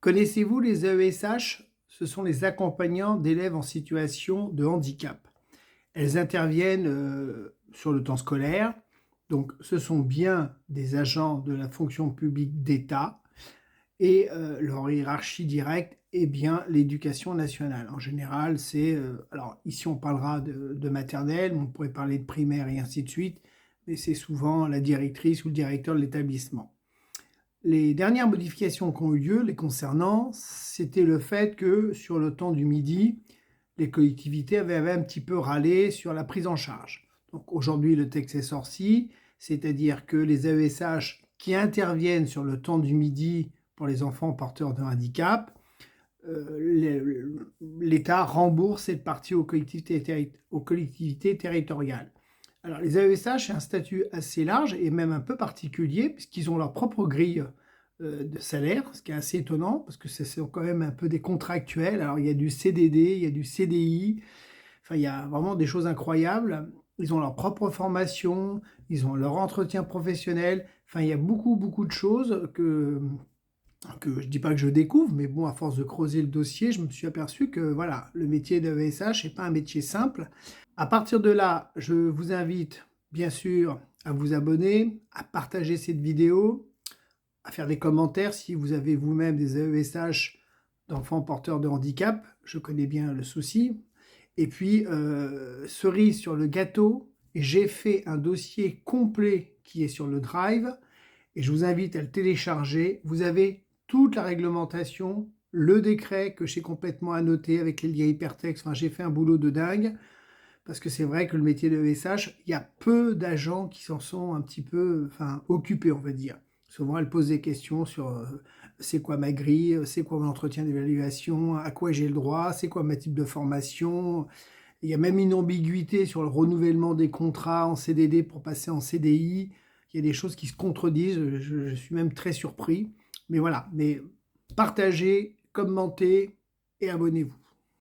Connaissez-vous les AESH? Ce sont les accompagnants d'élèves en situation de handicap. Elles interviennent, sur le temps scolaire, donc ce sont bien des agents de la fonction publique d'État et leur hiérarchie directe est bien l'éducation nationale. En général, c'est, alors ici on parlera de maternelle, mais on pourrait parler de primaire et ainsi de suite, mais c'est souvent la directrice ou le directeur de l'établissement. Les dernières modifications qui ont eu lieu les concernant, c'était le fait que sur le temps du midi, les collectivités avaient un petit peu râlé sur la prise en charge. Donc aujourd'hui, le texte est sorti, c'est-à-dire que les AESH qui interviennent sur le temps du midi pour les enfants porteurs de handicap, l'État rembourse cette partie aux collectivités territoriales. Alors les AESH, c'est un statut assez large et même un peu particulier puisqu'ils ont leur propre grille de salaire, ce qui est assez étonnant parce que ce sont quand même un peu des contractuels. Alors il y a du CDD, il y a du CDI, enfin il y a vraiment des choses incroyables. Ils ont leur propre formation, ils ont leur entretien professionnel, enfin il y a beaucoup de choses que je dis pas que je découvre, mais bon, à force de creuser le dossier, je me suis aperçu que voilà, le métier d'AESH n'est pas un métier simple. À partir de là, je vous invite bien sûr à vous abonner, à partager cette vidéo, à faire des commentaires si vous avez vous-même des AESH d'enfants porteurs de handicap. Je connais bien le souci. Et puis, cerise sur le gâteau, j'ai fait un dossier complet qui est sur le Drive et je vous invite à le télécharger. Vous avez toute la réglementation, le décret que j'ai complètement annoté avec les liens hypertextes. Enfin, j'ai fait un boulot de dingue parce que c'est vrai que le métier de ESH, il y a peu d'agents qui s'en sont un petit peu occupés, on va dire. Souvent, elles posent des questions sur c'est quoi ma grille, c'est quoi mon entretien d'évaluation, à quoi j'ai le droit, c'est quoi ma type de formation. Il y a même une ambiguïté sur le renouvellement des contrats en CDD pour passer en CDI. Il y a des choses qui se contredisent, je suis même très surpris. Mais voilà, mais partagez, commentez et abonnez-vous.